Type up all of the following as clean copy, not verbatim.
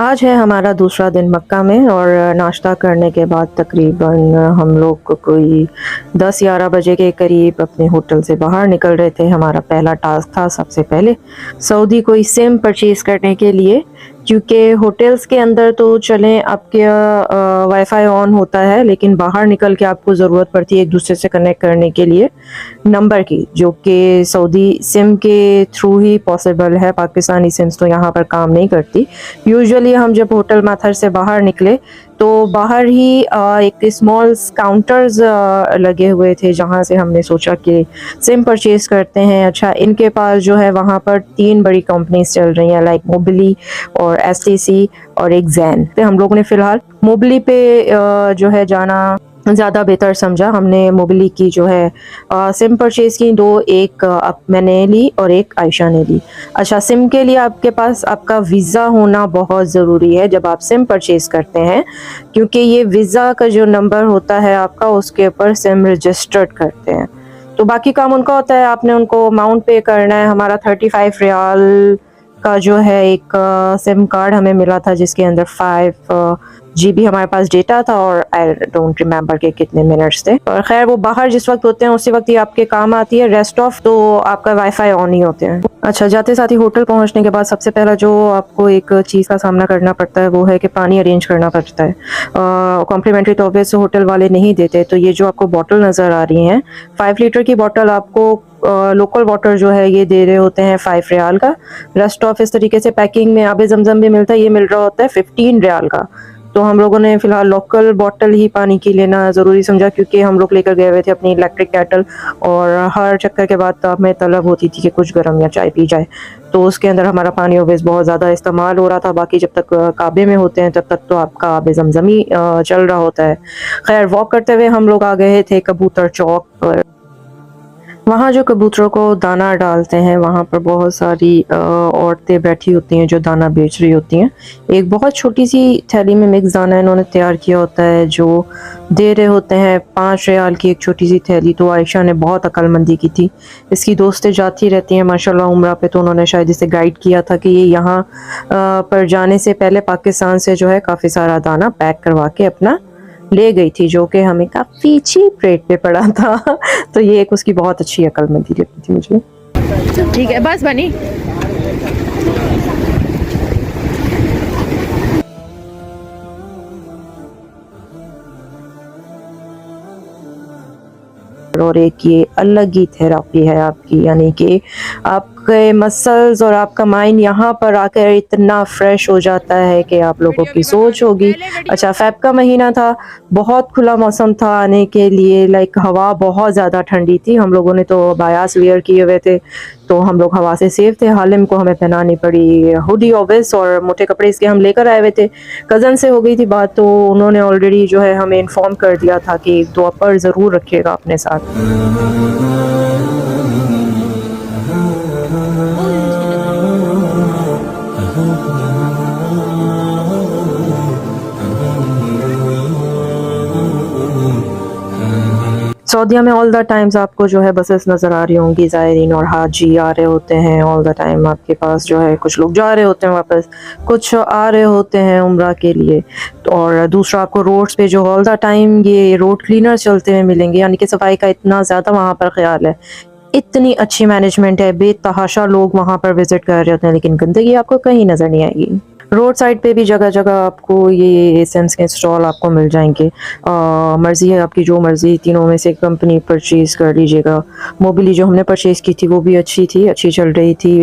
आज है हमारा दूसरा दिन मक्का में और नाश्ता करने के बाद तकरीबन हम लोग को कोई 10-11 बजे के करीब अपने होटल से बाहर निकल रहे थे। हमारा पहला टास्क था सबसे पहले सऊदी कोई सिम परचेज़ करने के लिए, क्योंकि होटल्स के अंदर तो चलें आपके वाईफाई ऑन होता है, लेकिन बाहर निकल के आपको ज़रूरत पड़ती है एक दूसरे से कनेक्ट करने के लिए नंबर की, जो कि सऊदी सिम के थ्रू ही पॉसिबल है। पाकिस्तानी सिम्स तो यहाँ पर काम नहीं करती। यूजुअली हम जब होटल माथर से बाहर निकले तो बाहर ही एक स्मॉल काउंटर्स लगे हुए थे, जहाँ से हमने सोचा कि सिम परचेज़ करते हैं। अच्छा, इनके पास जो है वहाँ पर 3 बड़ी कंपनीज चल रही हैं, लाइक मोबिली और एसटीसी और एक जैन। तो हम लोगों ने फ़िलहाल मोबिली पे जो है जाना ज़्यादा बेहतर समझा। हमने मोबिली की जो है सिम परचेज़ की 2, एक मैंने ली और एक आयशा ने ली। अच्छा, सिम के लिए आपके पास आपका वीज़ा होना बहुत ज़रूरी है जब आप सिम परचेज़ करते हैं, क्योंकि ये वीज़ा का जो नंबर होता है आपका, उसके ऊपर सिम रजिस्टर्ड करते हैं। तो बाकी काम उनका होता है, आपने उनको अमाउंट पे करना है। हमारा 35 रियाल का जो है एक सिम कार्ड हमें मिला था, जिसके अंदर 5 GB हमारे पास डेटा था और आई डोंट रिमेम्बर के कितने मिनट्स थे। और खैर, वो बाहर जिस वक्त होते हैं उसी वक्त ही आपके काम आती है, रेस्ट ऑफ तो आपका वाईफाई ऑन ही होते हैं। अच्छा, जाते साथ ही होटल पहुंचने के बाद सबसे पहला जो आपको एक चीज़ का सामना करना पड़ता है वो है कि पानी अरेंज करना पड़ता है। कॉम्प्लीमेंट्री तो ऑब्वियस होटल वाले नहीं देते, तो ये जो आपको बॉटल नज़र आ रही हैं 5 लीटर की बॉटल, आपको लोकल वाटर जो है ये दे रहे होते हैं 5 रियाल का। रेस्ट ऑफ इस तरीके से पैकिंग में आबे जमजम भी मिलता है, ये मिल रहा होता है 15 रियाल का। तो हम लोगों ने फ़िलहाल लोकल बॉटल ही पानी की लेना ज़रूरी समझा, क्योंकि हम लोग लेकर गए हुए थे अपनी इलेक्ट्रिक केटल, और हर चक्कर के बाद हमें तलब होती थी कि कुछ गर्म या चाय पी जाए। तो उसके अंदर हमारा पानी ऑब्वियस बहुत ज़्यादा इस्तेमाल हो रहा था। बाकी जब तक काबे में होते हैं तब तक तो आपका आबे ज़मज़म ही चल रहा होता है। खैर, वॉक करते हुए हम लोग आ गए थे कबूतर चौक पर। वहाँ जो कबूतरों को दाना डालते हैं, वहाँ पर बहुत सारी औरतें बैठी होती हैं जो दाना बेच रही होती हैं। एक बहुत छोटी सी थैली में मिक्स दाना इन्होंने तैयार किया होता है, जो दे रहे होते हैं 5 रियाल की एक छोटी सी थैली। तो आयशा ने बहुत अक्लमंदी की थी। इसकी दोस्तें जाती रहती हैं माशाल्लाह उम्रा पे, तो उन्होंने शायद इसे गाइड किया था कि ये यहाँ पर जाने से पहले पाकिस्तान से जो है काफ़ी सारा दाना पैक करवा के अपना ले गई थी, जो कि हमें काफ़ी चीप रेट पे पड़ा था। तो ये एक उसकी बहुत अच्छी अक्लमंदी लगती थी मुझे। ठीक है, बस बनी। और एक ये अलग ही थेरापी है आपकी, यानी कि आपके मसल्स और आपका माइंड यहाँ पर आकर इतना फ्रेश हो जाता है कि आप लोगों की सोच होगी। अच्छा, फ़ेब का महीना था, बहुत खुला मौसम था आने के लिए, लाइक हवा बहुत ज़्यादा ठंडी थी। हम लोगों ने तो बायास वियर किए हुए थे, तो हम लोग हवा से सेफ थे। हालिम को हमें पहनानी पड़ी हुडी ऑब्वियस, और मोटे कपड़े इसके हम लेकर आए हुए थे। कज़न से हो गई थी बात, तो उन्होंने ऑलरेडी जो है हमें इन्फॉर्म कर दिया था कि एक दुआपर ज़रूर रखिएगा अपने साथ। सऊदीया में ऑल द टाइम्स आपको जो है बसेस नज़र आ रही होंगी, ज़ायरीन और हाजी आ रहे होते हैं ऑल द टाइम आपके पास। जो है कुछ लोग जा रहे होते हैं वापस, कुछ आ रहे होते हैं उम्रा के लिए। और दूसरा, आपको रोड्स पे जो ऑल द टाइम ये रोड क्लीनर्स चलते हुए मिलेंगे, यानी कि सफाई का इतना ज़्यादा वहाँ पर ख्याल है, इतनी अच्छी मैनेजमेंट है। बेतहाशा लोग वहाँ पर विज़िट कर रहे होते हैं, लेकिन गंदगी आपको कहीं नज़र नहीं आएगी। रोड साइड पे भी जगह जगह आपको ये सिम्स के स्टॉल आपको मिल जाएंगे। मर्ज़ी है आपकी, जो मर्ज़ी तीनों में से कंपनी परचेज़ कर लीजिएगा। मोबिली जो हमने परचेज़ की थी वो भी अच्छी थी, अच्छी चल रही थी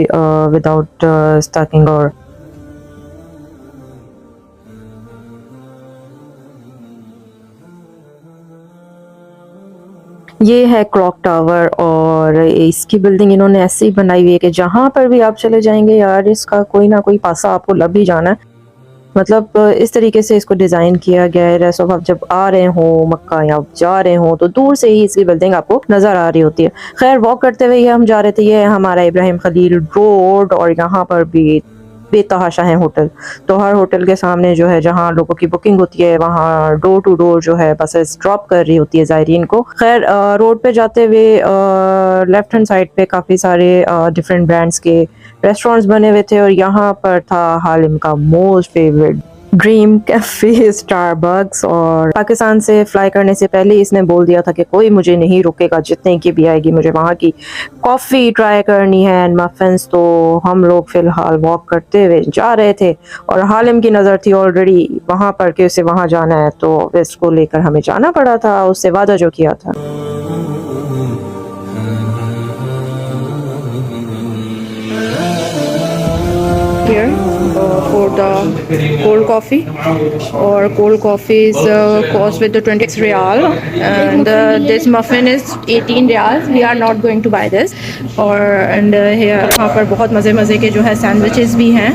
विदाउट स्टॉकिंग। और ये है क्लॉक टावर और इसकी बिल्डिंग इन्होंने ऐसे ही बनाई हुई है कि जहाँ पर भी आप चले जाएंगे यार इसका कोई ना कोई पासा आपको लग ही जाना है। मतलब इस तरीके से इसको डिज़ाइन किया गया है। रेस्ट ऑफ आप जब आ रहे हो मक्का या जा रहे हो तो दूर से ही इसकी बिल्डिंग आपको नज़र आ रही होती है। खैर वॉक करते हुए ये हम जा रहे थे, ये है हमारा इब्राहिम खलील रोड और यहाँ पर भी बेतहाशा है होटल। तो हर होटल के सामने जो है जहाँ लोगों की बुकिंग होती है वहाँ डोर टू डोर जो है बसेस ड्रॉप कर रही होती है ज़ायरीन को। खैर रोड पे जाते हुए लेफ्ट हैंड साइड पे काफ़ी सारे डिफरेंट ब्रांड्स के रेस्टोरेंट्स बने हुए थे और यहाँ पर था हालिम का most favourite dream cafe Starbucks. और पाकिस्तान से फ्लाई करने से पहले इसने बोल दिया था कि कोई मुझे नहीं रुकेगा, जितने की भी आएगी मुझे वहाँ की कॉफ़ी ट्राई करनी है एंड मफिन्स। तो हम लोग फ़िलहाल वॉक करते हुए जा रहे थे और हालिम की नज़र थी ऑलरेडी वहाँ पर कि उसे वहाँ जाना है, तो वेस्ट को लेकर हमें जाना पड़ा था उससे वादा जो किया था। Here for the cold coffee, or cold coffee is cost with the 26 real, and this muffin is 18 reals. We are not going to buy this. और and here यहाँ पर बहुत मज़े के जो है सैंडविचेस भी हैं,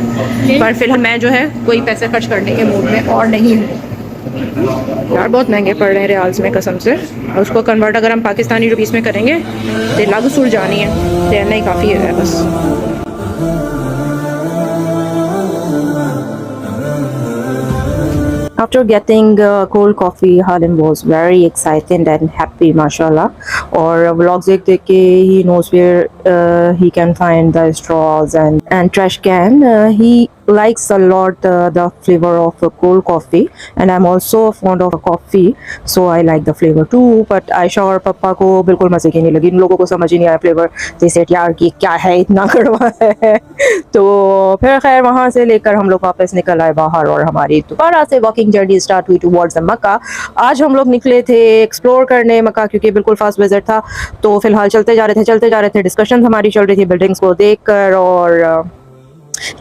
पर फिलहाल मैं जो है कोई पैसे खर्च करने के मूड में और नहीं हूँ यार। बहुत महंगे पड़ रहे हैं रियाल्स में कसम से, और उसको कन्वर्ट अगर हम पाकिस्तानी रुपीस में करेंगे तो लाख सुर जानी है, तो इतना ही काफ़ी है बस। After getting cold coffee, Halim was very excited and happy, mashallah. और vlogs देख के he knows where he can find the straws and trash can. He likes a lot the flavor of cold coffee, and I'm also fond of coffee, so I like the flavor too. But Aisha और पप्पा को बिल्कुल मजे की नहीं लगी, इन लोगों को समझ ही नहीं आया फ्लेवर। they said यार कि क्या है इतना कड़वा है। तो फिर खैर वहाँ से लेकर हम लोग वापस निकल आए बाहर और हमारी दोबारा से वॉकिंग जर्नी स्टार्ट हुई टुवर्ड्स मक्का। आज हम लोग निकले थे एक्सप्लोर करने मक्का क्योंकि बिल्कुल फास्ट विजिट था, तो फिलहाल चलते जा रहे थे डिस्कशन हमारी चल रही थी बिल्डिंग्स को देखकर। और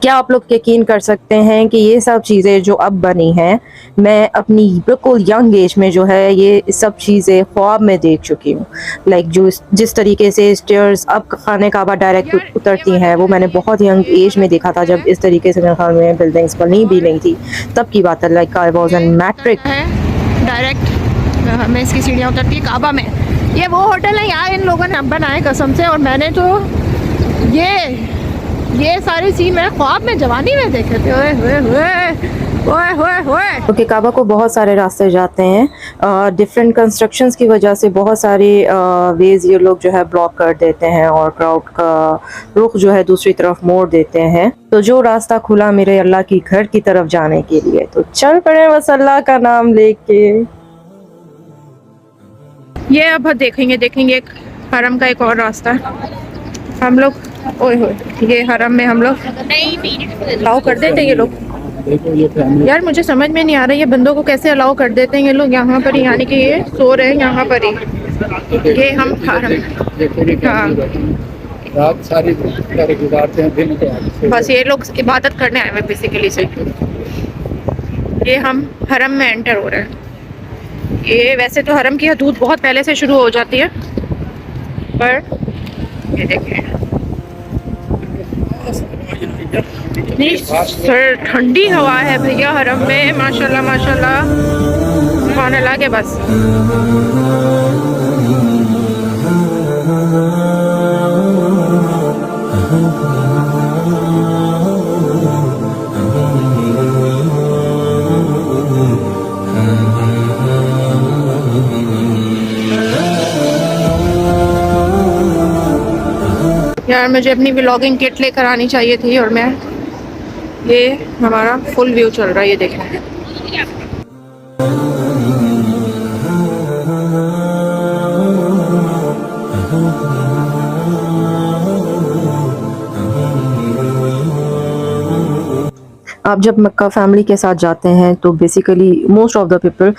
क्या आप लोग यकीन कर सकते हैं कि ये सब चीज़ें जो अब बनी हैं, मैं अपनी बिल्कुल यंग एज में जो है ये सब चीज़ें ख्वाब में देख चुकी हूँ। लाइक जो जिस तरीके से स्टेयर्स अब खाने काबा डायरेक्ट उतरती हैं वो मैंने बहुत यंग एज में देखा था, जब इस तरीके से मेरे ख्याल में बिल्डिंग्स बनी भी नहीं थी, तब की बात है। Like I was an matric direct हमें इसकी सीढ़ियाँ उतरती है काबा में। ये वो होटल है यार, इन लोगों ने अब बनाए कसम से, और मैंने तो ये सारी सीन मैं ख्वाब में जवानी में देखे थे। ओए क्योंकि काबा को बहुत सारे रास्ते जाते हैं, डिफरेंट कंस्ट्रक्शंस की वजह से बहुत सारे वेज ये लोग जो है ब्लॉक कर देते हैं और क्राउड का रुख जो है दूसरी तरफ मोड़ देते हैं। तो जो रास्ता खुला मेरे अल्लाह की घर की तरफ जाने के लिए, तो चल पड़े बस अल्लाह का नाम लेके। ये अब देखेंगे एक हरम का एक और रास्ता हम लोग। ओए होए, ये हरम में हम लोग अलाउ कर देते हैं ये लोग। यार मुझे समझ में नहीं आ रहा ये बंदों को कैसे अलाउ कर देते हैं ये लोग यहाँ पर ही, यानी कि ये सो रहे हैं यहाँ पर ही। ये हम हरम, हाँ रात सारी गुजारते हैं, दिन को बस ये लोग इबादत करने आए हुए बेसिकली से। ये हम हरम में एंटर हो रहे हैं। ये वैसे तो हरम की हदूद बहुत पहले से शुरू हो जाती है, पर ये देखें इतनी सर ठंडी हवा है भैया हरम में, माशाल्लाह माशाल्लाह सुभान अल्लाह के बस। यार मुझे अपनी व्लॉगिंग किट लेकर आनी चाहिए थी, और मैं ये हमारा फुल व्यू चल रहा है, ये देखें। आप जब मक्का फैमिली के साथ जाते हैं तो basically most of the people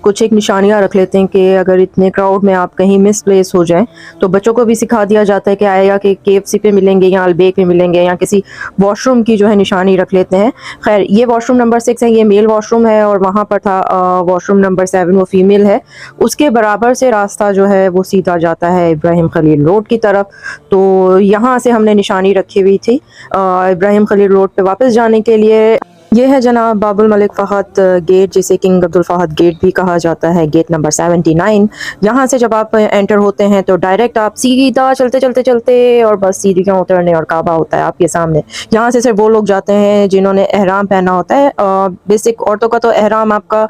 कुछ एक निशानियाँ रख लेते हैं कि अगर इतने क्राउड में आप कहीं मिसप्लेस हो जाएं, तो बच्चों को भी सिखा दिया जाता है कि आएगा कि KFC पे मिलेंगे या अलबेक पे मिलेंगे, या किसी वॉशरूम की जो है निशानी रख लेते हैं। खैर, ये वॉशरूम नंबर 6 है, ये मेल वॉशरूम है, और वहाँ पर था वॉशरूम नंबर 7, वो फीमेल है। उसके बराबर से रास्ता जो है वो सीधा जाता है इब्राहिम खलील रोड की तरफ। तो यहाँ से हमने निशानी रखी हुई थी इब्राहिम खलील रोड पे वापस जाने के लिए। ये है जनाब बाबुल मलिक फ़हद गेट, जिसे किंग अब्दुल फ़हद गेट भी कहा जाता है, गेट नंबर 79। यहाँ से जब आप एंटर होते हैं तो डायरेक्ट आप सीधा चलते चलते चलते और बस सीढ़ियाँ उतरने और काबा होता है आपके सामने। यहाँ से सिर्फ वो लोग जाते हैं जिन्होंने एहराम पहना होता है। बेसिक औरतों का तो एहराम आपका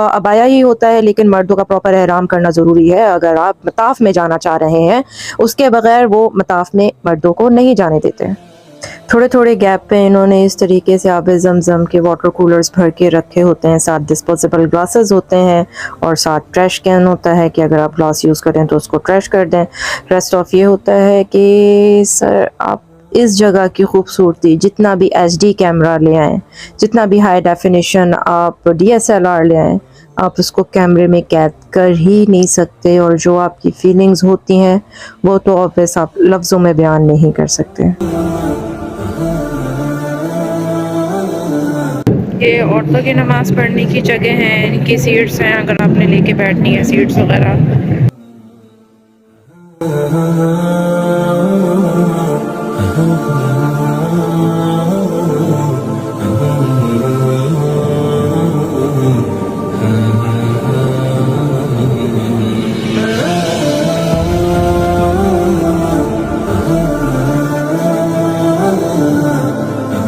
अबाया ही होता है, लेकिन मर्दों का प्रॉपर एहराम करना ज़रूरी है अगर आप मताफ़ में जाना चाह रहे हैं। उसके बगैर वो मताफ़ में मर्दों को नहीं जाने देते। थोड़े थोड़े गैप पे इन्होंने इस तरीके से आब ज़मज़म के वाटर कूलर्स भर के रखे होते हैं, साथ डिस्पोजेबल ग्लासेस होते हैं और साथ ट्रैश कैन होता है कि अगर आप ग्लास यूज़ करें तो उसको ट्रैश कर दें। रेस्ट ऑफ ये होता है कि सर आप इस जगह की खूबसूरती, जितना भी HD कैमरा ले आएँ, जितना भी हाई डेफिनेशन आप DSLR ले आएँ, आप उसको कैमरे में कैद कर ही नहीं सकते। और जो आपकी फीलिंग्स होती हैं वो तो ऑब्वियस आप लफ्ज़ों में बयान नहीं कर सकते। ये औरतों की नमाज़ पढ़ने की जगह है, इनकी सीट्स हैं अगर आपने लेके बैठनी है सीट्स वगैरह।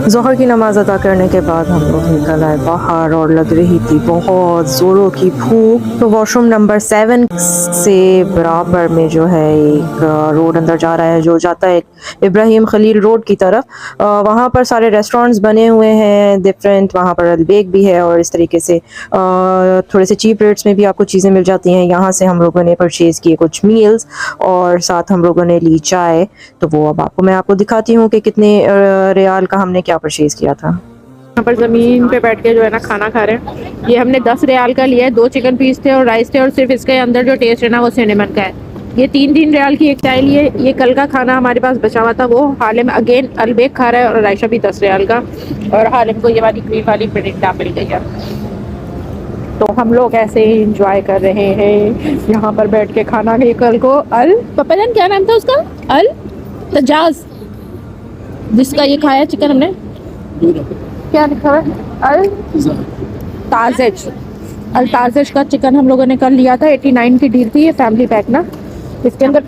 ज़ोहर की नमाज़ अदा करने के बाद हम लोग निकल आए बाहर और लग रही थी बहुत ज़ोरों की भूख। तो वॉशरूम नंबर 7 से बराबर में जो है एक रोड अंदर जा रहा है जो जाता है इब्राहिम खलील रोड की तरफ। वहाँ पर सारे रेस्टोरेंट्स बने हुए हैं डिफरेंट, वहाँ पर अलबेक भी है और इस तरीके से थोड़े से चीप रेट्स में भी आपको चीज़ें मिल जाती हैं। यहाँ से हम लोगों ने परचेज़ किए कुछ मील्स और साथ हम लोगों ने ली चाय। तो वो अब मैं आपको दिखाती हूँ कि कितने रियाल का हमने क्या परचेज़ किया था। यहाँ पर ज़मीन पे बैठ के जो है ना खाना खा रहे हैं। ये हमने 10 रियाल का लिया है, 2 चिकन पीस थे और राइस थे, और सिर्फ इसके अंदर जो टेस्ट है ना वो सिनेमन का है। ये 3 रियाल की एक चाय ली है। ये कल का खाना हमारे पास बचा हुआ था, वो हालिम अगेन अलबेक खा रहा है, और रायशा भी 10 रियाल का, और हालिम को ये वाली क्रीम वाली पिरिंडा मिल गई है। तो हम लोग ऐसे ही इंजॉय कर रहे हैं यहाँ पर बैठ के खाना। ये कल को पापा जान क्या नाम था उसका, तजाज, जिसका ये खाया चिकन हमने, क्या लिखा हुआ है, अल ताज़ेज का चिकन हम लोगों ने कल लिया था। 89 की डील थी ये, फैमिली पैक ना। इसके अंदर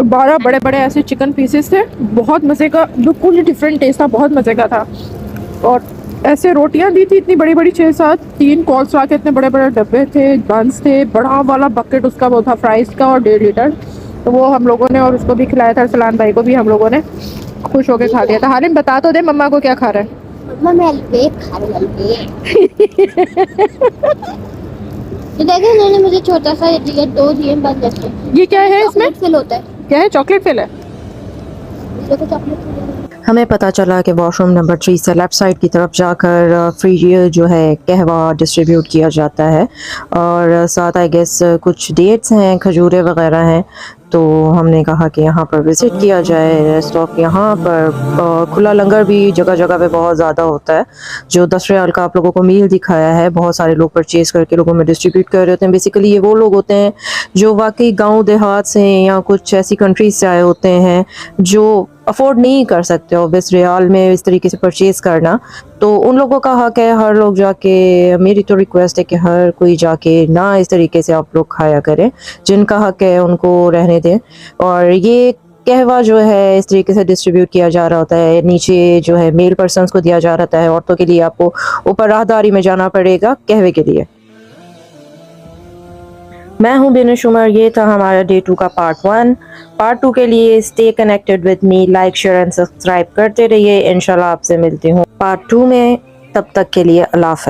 12 बड़े बड़े ऐसे चिकन पीसेस थे, बहुत मज़े का, बिल्कुल डिफरेंट टेस्ट था, बहुत मज़े का था। और ऐसे रोटियां दी थी इतनी बड़ी बड़ी 6-7, 3 कॉल्सला के इतने बड़े बड़े डब्बे थे, बंस थे, बड़ा वाला बकेट उसका वो था फ्राइज़ का, और 1.5 लीटर। तो वो हम लोगों ने और उसको भी खिलाया था, सलान भाई को भी हम लोगों ने खुश होके खा लिया था। हालिम बता तो दे मम्मा को क्या खा रहा है। मम्मा मैं अलबेक खा रही हूँ, अलबेक। ये देखिए इन्होंने मुझे छोटा सा दिया, 2 दिए बंद जैसे। ये क्या है इसमें, चॉकलेट फिल होता है, क्या है, चॉकलेट फिल है। देखो चॉकलेट फिल है। हमें पता चला कि वॉशरूम नंबर 3 से लेफ़्ट साइड की तरफ जाकर फ्री जो है कहवा डिस्ट्रीब्यूट किया जाता है, और साथ आई गेस कुछ डेट्स हैं, खजूरें वगैरह हैं। तो हमने कहा कि यहाँ पर विज़िट किया जाए। रेस्ट ऑफ यहाँ पर खुला लंगर भी जगह जगह पे बहुत ज़्यादा होता है। जो 10 रियाल का आप लोगों को मील दिखाया है, बहुत सारे लोग परचेज़ करके लोगों में डिस्ट्रीब्यूट कर रहे होते हैं। बेसिकली ये वो लोग होते हैं जो वाकई गांव देहात से या कुछ ऐसी कंट्रीज से आए होते हैं जो अफोर्ड नहीं कर सकते ऑब्वियस रियाल में इस तरीके से परचेज़ करना। तो उन लोगों का हक है, हर लोग जाके, मेरी तो रिक्वेस्ट है कि हर कोई जाके ना इस तरीके से आप लोग खाया करें, जिनका हक है उनको रहने दें। और ये कहवा जो है इस तरीके से डिस्ट्रीब्यूट किया जा रहा होता है, नीचे जो है मेल पर्सन्स को दिया जा रहा है, औरतों के लिए आपको ऊपर राहदारी में जाना पड़ेगा कहवे के लिए। मैं हूँ बिनुश उमर, ये था हमारा डे 2 का पार्ट 1। पार्ट 2 के लिए stay connected with me, like share and subscribe करते रहिए। इंशाल्लाह आपसे मिलती हूँ पार्ट 2 में, तब तक के लिए अल्लाह हाफ़िज़।